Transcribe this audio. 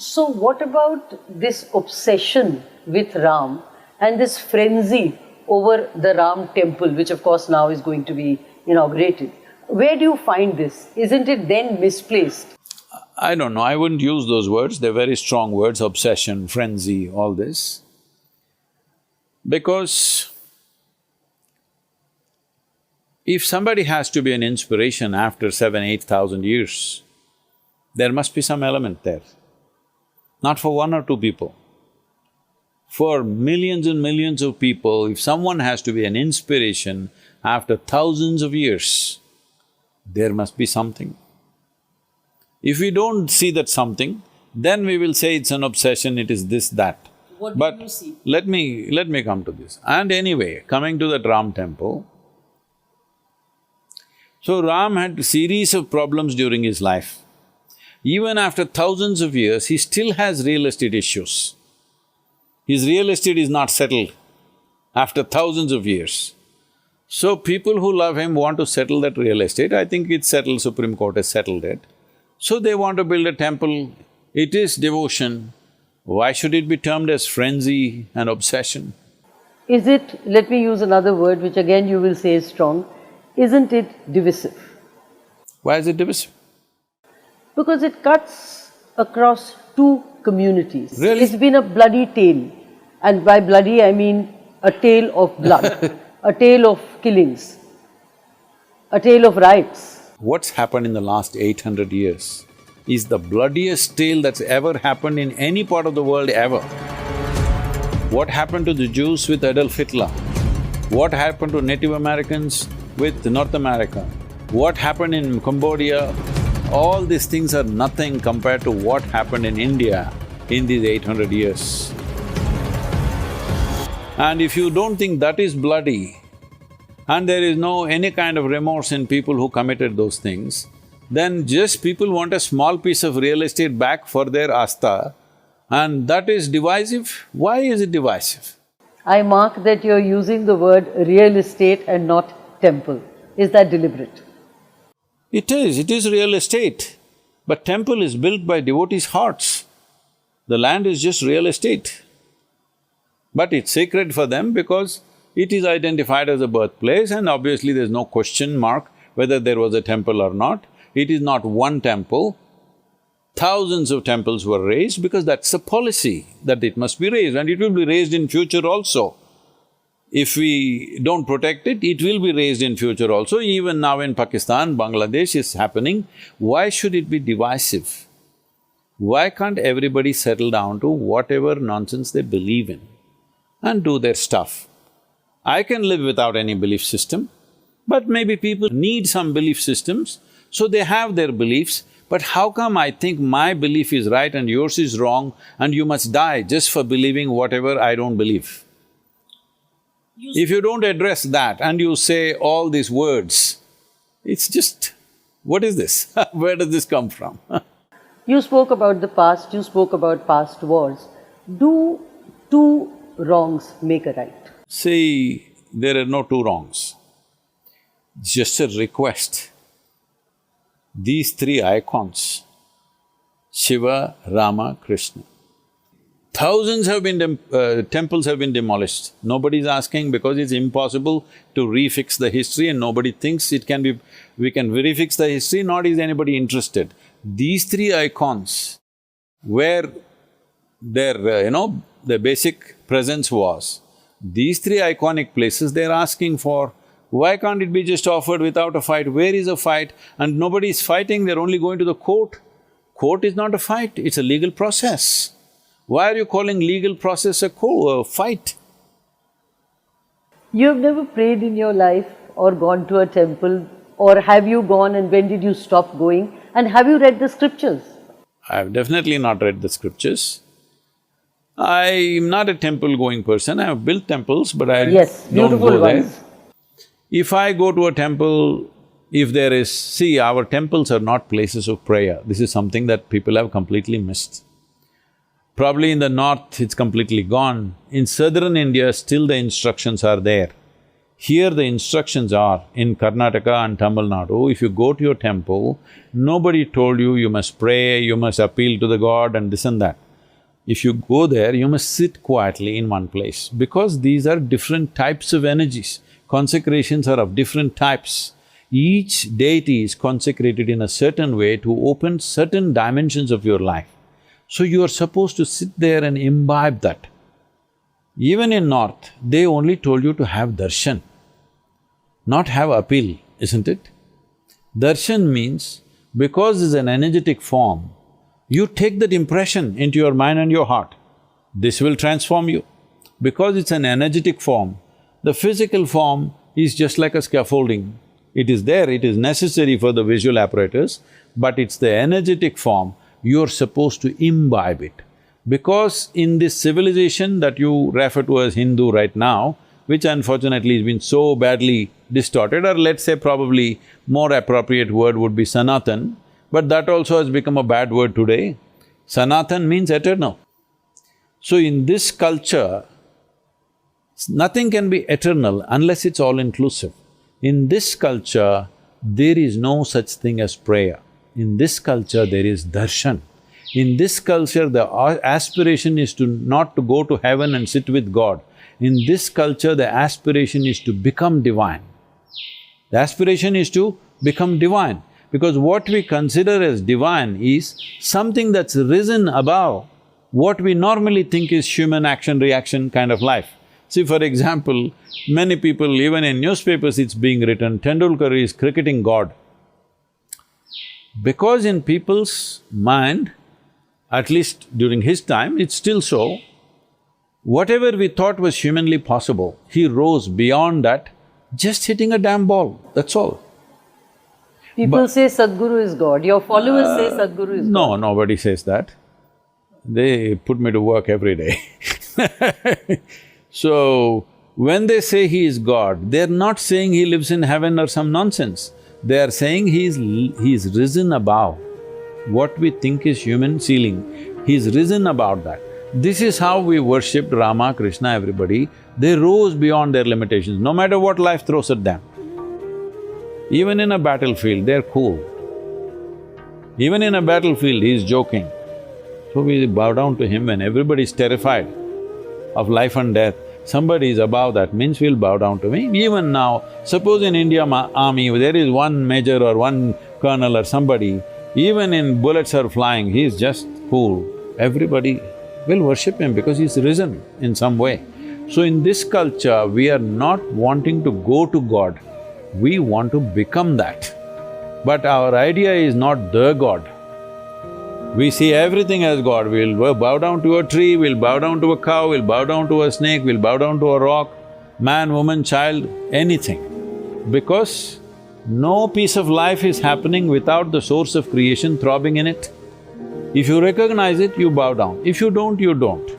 So what about this obsession with Ram and this frenzy over the Ram temple, which of course now is going to be inaugurated? Where do you find this? Isn't it then misplaced? I don't know, I wouldn't use those words, they're very strong words, obsession, frenzy, all this. Because if somebody has to be an inspiration after 7,000–8,000 years, there must be some element there. Not for one or two people. For millions and millions of people, if someone has to be an inspiration after thousands of years, there must be something. If we don't see that something, then we will say it's an obsession, it is this, that. What do you see? Let me come to this. And anyway, coming to that Ram temple, so Ram had a series of problems during his life. Even after thousands of years, he still has real estate issues. His real estate is not settled after thousands of years. So people who love him want to settle that real estate. I think it's settled, Supreme Court has settled it. So they want to build a temple. It is devotion. Why should it be termed as frenzy and obsession? Is it, let me use another word which again you will say is strong, isn't it divisive? Why is it divisive? Because it cuts across two communities. Really? It's been a bloody tale, and by bloody I mean a tale of blood, a tale of killings, a tale of riots. What's happened in the last 800 years is the bloodiest tale that's ever happened in any part of the world ever. What happened to the Jews with Adolf Hitler? What happened to Native Americans with North America? What happened in Cambodia? All these things are nothing compared to what happened in India in these 800 years. And if you don't think that is bloody, and there is no any kind of remorse in people who committed those things, then just people want a small piece of real estate back for their asta, and that is divisive. Why is it divisive? I mark that you're using the word real estate and not temple. Is that deliberate? It is real estate, but temple is built by devotees' hearts. The land is just real estate. But it's sacred for them because it is identified as a birthplace, and obviously there's no question mark whether there was a temple or not. It is not one temple. Thousands of temples were raised because that's the policy, that it must be raised, and it will be raised in future also. If we don't protect it, it will be raised in future also. Even now in Pakistan, Bangladesh is happening. Why should it be divisive? Why can't everybody settle down to whatever nonsense they believe in and do their stuff? I can live without any belief system, but maybe people need some belief systems, so they have their beliefs. But how come I think my belief is right and yours is wrong and you must die just for believing whatever I don't believe? If you don't address that and you say all these words, it's just… what is this? Where does this come from? You spoke about the past, you spoke about past wars. Do two wrongs make a right? See, there are no two wrongs. Just a request. These three icons, Shiva, Rama, Krishna, thousands have been… temples have been demolished. Nobody is asking because it's impossible to refix the history, and nobody thinks it can be… we can refix the history, nor is anybody interested. These three icons, where their, the basic presence was, these three iconic places they're asking for, why can't it be just offered without a fight? Where is a fight? And nobody is fighting, they're only going to the court. Court is not a fight, it's a legal process. Why are you calling legal process a fight? You have never prayed in your life or gone to a temple, or have you gone and when did you stop going? And have you read the scriptures? I've definitely not read the scriptures. I'm not a temple-going person, I have built temples, but I don't go there. If I go to a temple, if there is… see, our temples are not places of prayer. This is something that people have completely missed. Probably in the north, it's completely gone. In southern India, still the instructions are there. Here the instructions are, in Karnataka and Tamil Nadu, if you go to your temple, nobody told you must pray, you must appeal to the god and this and that. If you go there, you must sit quietly in one place, because these are different types of energies. Consecrations are of different types. Each deity is consecrated in a certain way to open certain dimensions of your life. So you are supposed to sit there and imbibe that. Even in North, they only told you to have darshan, not have appeal, isn't it? Darshan means, because it's an energetic form, you take that impression into your mind and your heart. This will transform you. Because it's an energetic form, the physical form is just like a scaffolding. It is there, it is necessary for the visual apparatus, but it's the energetic form, you're supposed to imbibe it. Because in this civilization that you refer to as Hindu right now, which unfortunately has been so badly distorted, or let's say probably more appropriate word would be Sanatan, but that also has become a bad word today. Sanatan means eternal. So in this culture, nothing can be eternal unless it's all-inclusive. In this culture, there is no such thing as prayer. In this culture, there is darshan. In this culture, the aspiration is not to go to heaven and sit with God. In this culture, the aspiration is to become divine. The aspiration is to become divine, because what we consider as divine is something that's risen above what we normally think is human action-reaction kind of life. See, for example, many people, even in newspapers it's being written, Tendulkar is cricketing God. Because in people's mind, at least during his time, it's still so, whatever we thought was humanly possible, he rose beyond that, just hitting a damn ball, that's all. People say Sadhguru is God, your followers say Sadhguru is God. No, nobody says that. They put me to work every day. So, when they say he is God, they're not saying he lives in heaven or some nonsense. They are saying he's risen above what we think is human ceiling. He's risen above that. This is how we worshipped Rama, Krishna, everybody. They rose beyond their limitations, no matter what life throws at them. Even in a battlefield, they're cool. Even in a battlefield, he's joking. So we bow down to him when everybody's terrified of life and death. Somebody is above that, means we'll bow down to him. Even now, suppose in Indian army, there is one major or one colonel or somebody, even in bullets are flying, he's just cool. Everybody will worship him because he's risen in some way. So in this culture, we are not wanting to go to God, we want to become that. But our idea is not the God. We see everything as God. We'll bow down to a tree, we'll bow down to a cow, we'll bow down to a snake, we'll bow down to a rock, man, woman, child, anything. Because no piece of life is happening without the source of creation throbbing in it. If you recognize it, you bow down. If you don't, you don't.